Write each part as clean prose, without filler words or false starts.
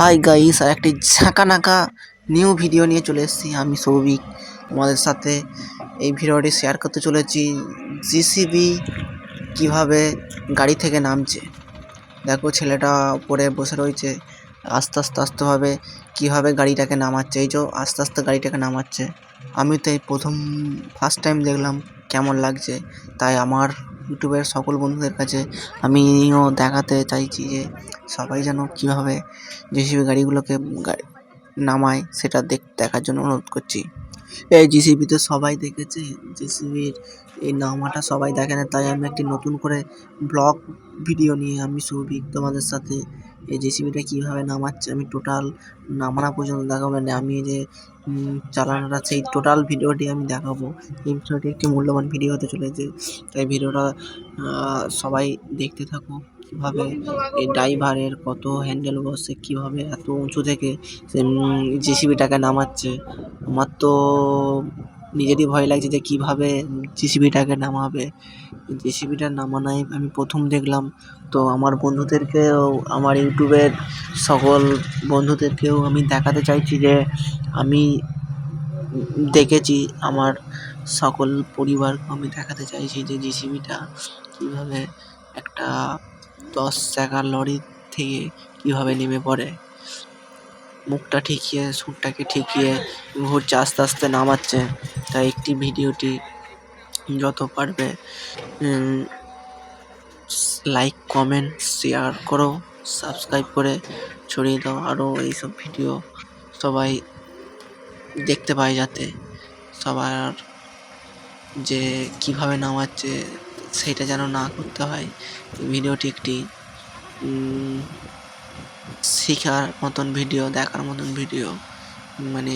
Hi guys, আর একটি ঝাঁকানাকা new video নিয়ে চলে এসেছি আমি সৌভিক তোমাদের সাথে। এই ভিডিওটি শেয়ার করতে চলেছি জিসিবি কিভাবে গাড়ি থেকে নামছে। দেখো ছেলেটা উপরে বসে রয়েছে, আস্তে আস্তে কিভাবে গাড়িটাকে নামাচ্ছে। এই যে আস্তে আস্তে গাড়িটাকে নামাচ্ছে। আমি তো এই ফার্স্ট টাইম দেখলাম, কেমন লাগছে। তাই আমার ইউটিউবের সকল বন্ধুদের কাছে আমিও দেখাতে চাইছি যে সবাই যেন কীভাবে জিসিবি গাড়িগুলোকে নামায় সেটা দেখার জন্য অনুরোধ করছি। এই জিসিবিতে সবাই দেখেছে, জিসিবির এই নামাটা সবাই দেখে না, তাই আমি একটি নতুন করে ব্লগ ভিডিও নিয়ে আমি সৌভিক তোমাদের সাথে এই জিসিবিটা কীভাবে নামাচ্ছে আমি টোটাল নামানো পর্যন্ত দেখাবো। মানে আমি যে চালানোটা সেই টোটাল ভিডিওটি আমি দেখাবো। এই ভিডিওটি একটি মূল্যবান ভিডিও হতে চলেছে, তাই ভিডিওটা সবাই দেখতে থাকো। কীভাবে এই ড্রাইভারের কত হ্যান্ডেল বসে, কীভাবে এত উঁচু থেকে সে জিসিবিটাকে নামাচ্ছে। আমার তো নিজেরই ভয় লাগছে যে কীভাবে জিসিবিটাকে নামাবে। জিসিবিটা নামানোই আমি প্রথম দেখলাম। তো আমার বন্ধুদেরকেও, আমার ইউটিউবের সকল বন্ধুদেরকেও আমি দেখাতে চাইছি যে আমি দেখেছি। আমার সকল পরিবারকে আমি দেখাতে চাইছি যে জিসিবিটা কীভাবে একটা 10 চাকার লরি থেকে কীভাবে নেমে পড়ে, মুখটা ঠেকিয়ে, সুরটাকে ঠেকিয়ে ঘুরছে, আস্তে আস্তে নামাচ্ছে। তাই একটি ভিডিওটি যত পারবে লাইক, কমেন্ট, শেয়ার করো, সাবস্ক্রাইব করে ছড়িয়ে দাও। আরও এইসব ভিডিও সবাই দেখতে পায়, যাতে সবার যে কীভাবে নামাচ্ছে সেটা যেন না করতে হয়। ভিডিওটি একটি শেখার মতন ভিডিও, দেখার মতন ভিডিও। মানে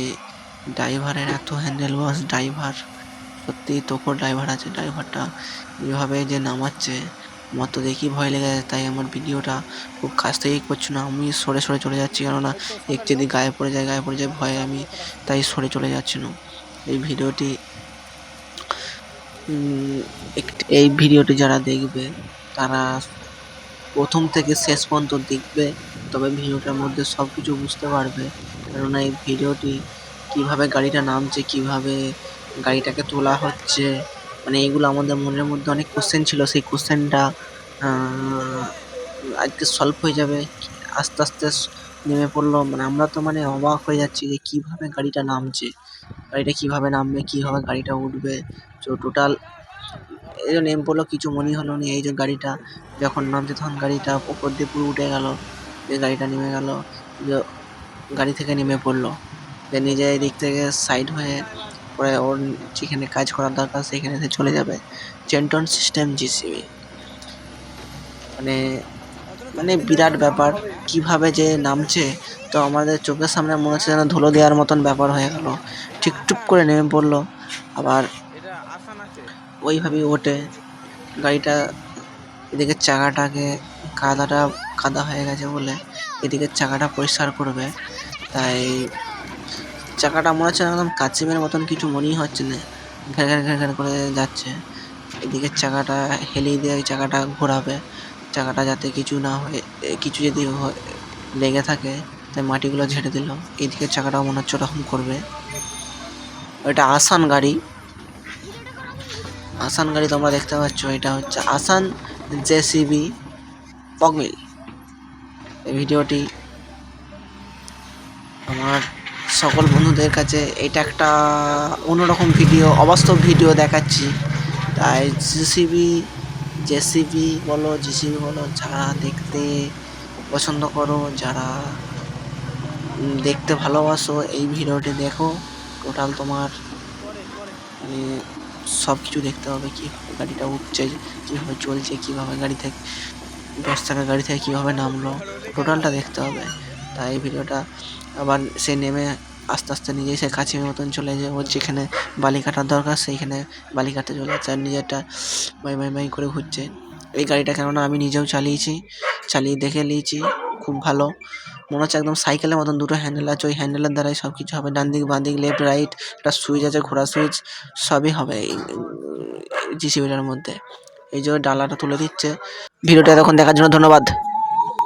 ড্রাইভারের এত হ্যান্ডেল বস, ড্রাইভার সত্যি তোকর ড্রাইভার আছে। ড্রাইভারটা এভাবে যে নামাচ্ছে আমার তো দেখি ভয় লেগে যায়। তাই আমার ভিডিওটা খুব কাছ থেকেই করছি না, আমি সরে সরে চলে যাচ্ছি, কেননা একটু যদি গায়ে পড়ে যায় ভয়ে আমি তাই সরে চলে যাচ্ছি না। এই ভিডিওটি যারা দেখবে তারা প্রথম থেকে শেষ পর্যন্ত দেখবে, তবে ভিডিওটার মধ্যে সব কিছু বুঝতে পারবে। কেননা এই ভিডিওটি কীভাবে গাড়িটা নামছে, কীভাবে গাড়িটাকে তোলা হচ্ছে, মানে এগুলো আমাদের মনের মধ্যে অনেক কোশ্চেন ছিল। সেই কোশ্চেনটা আজকে সলভ হয়ে যাবে। আস্তে আস্তে নেমে পড়লো, মানে আমরা তো অবাক হয়ে যাচ্ছি যে কীভাবে গাড়িটা নামছে, গাড়িটা কীভাবে নামবে, কীভাবে গাড়িটা উঠবে। তো টোটাল এই যে নেমে পড়লো, কিছু মনেই হলো না। এই যে গাড়িটা যখন নামছে তখন গাড়িটা ওপর দিয়ে পুরো উঠে গেল, যে গাড়িটা নেমে গেল, যে গাড়ি থেকে নেমে পড়লো, যে নিজে এদিক থেকে সাইড হয়ে পরে ওর যেখানে কাজ করার দরকার সেখানে সে চলে যাবে। চেন্টন সিস্টেম জিসিবি মানে বিরাট ব্যাপার, কিভাবে যে নামছে। তো আমাদের চোখের সামনে মনে হচ্ছে যেন ধুলো দেওয়ার মতন ব্যাপার হয়ে গেল। ঠিক টুপ করে নেমে পড়লো, আবার ওইভাবেই ওঠে গাড়িটা। এদিকে চাকাটাকে কাদা হয়ে গেছে বলে এদিকে চাকাটা পরিষ্কার করবে, তাই চাকাটা মনে হচ্ছে একদম কাচিমের মতন, কিছু মনেই হচ্ছে না, ঘ্যার ঘ্যার ঘ্যার ঘ্যার করে যাচ্ছে। এদিকে চাকাটা হেলিয়ে দিয়ে ওই চাকাটা ঘোরাবে, চাকাটা যাতে কিছু না হয়ে, কিছু যদি লেগে থাকে তাই মাটিগুলো ঝেড়ে দিল। এদিকে চাকাটাও মনে হচ্ছে ওরকম করবে। ওইটা আসান গাড়ি তোমরা দেখতে পাচ্ছ, এটা হচ্ছে আসান জেসিবি পগমিল। এই ভিডিওটি আমার সকল বন্ধুদের কাছে এটা একটা অন্যরকম ভিডিও, অবাস্তব ভিডিও দেখাচ্ছি। তাই জেসিবি বলো, জিসিবি বলো, যারা দেখতে পছন্দ করো, যারা দেখতে ভালোবাসো, এই ভিডিওটি দেখো। টোটাল তোমার সব কিছু দেখতে হবে, কীভাবে গাড়িটা উঠছে, কীভাবে চলছে, কীভাবে গাড়ি থেকে 10 চাকার গাড়ি থেকে কীভাবে নামলো, টোটালটা দেখতে হবে। তাই এই ভিডিওটা আবার সে নেমে আস্তে আস্তে নিজেই সে কাছের মতন চলে যায়, ওর যেখানে বালি কাটার দরকার সেইখানে বালি কাটতে চলে যাচ্ছে, আর নিজেরটা বাই করে ঘুরছে। এই গাড়িটা কেননা আমি নিজেও চালিয়ে দেখে নিয়েছি, খুব ভালো মনে হচ্ছে। একদম সাইকেলের মতন দুটো হ্যান্ডেল আছে, ওই হ্যান্ডেলের দ্বারাই সব কিছু হবে। ডান দিক বাঁ দিক, লেফট রাইট, একটা সুইচ আছে, ঘোড়া সুইচ, সবই হবে এই জিসিবিটার মধ্যে। এই যে ডালাটা তুলে দিচ্ছে। ভিডিওটা এতক্ষণ দেখার জন্য ধন্যবাদ।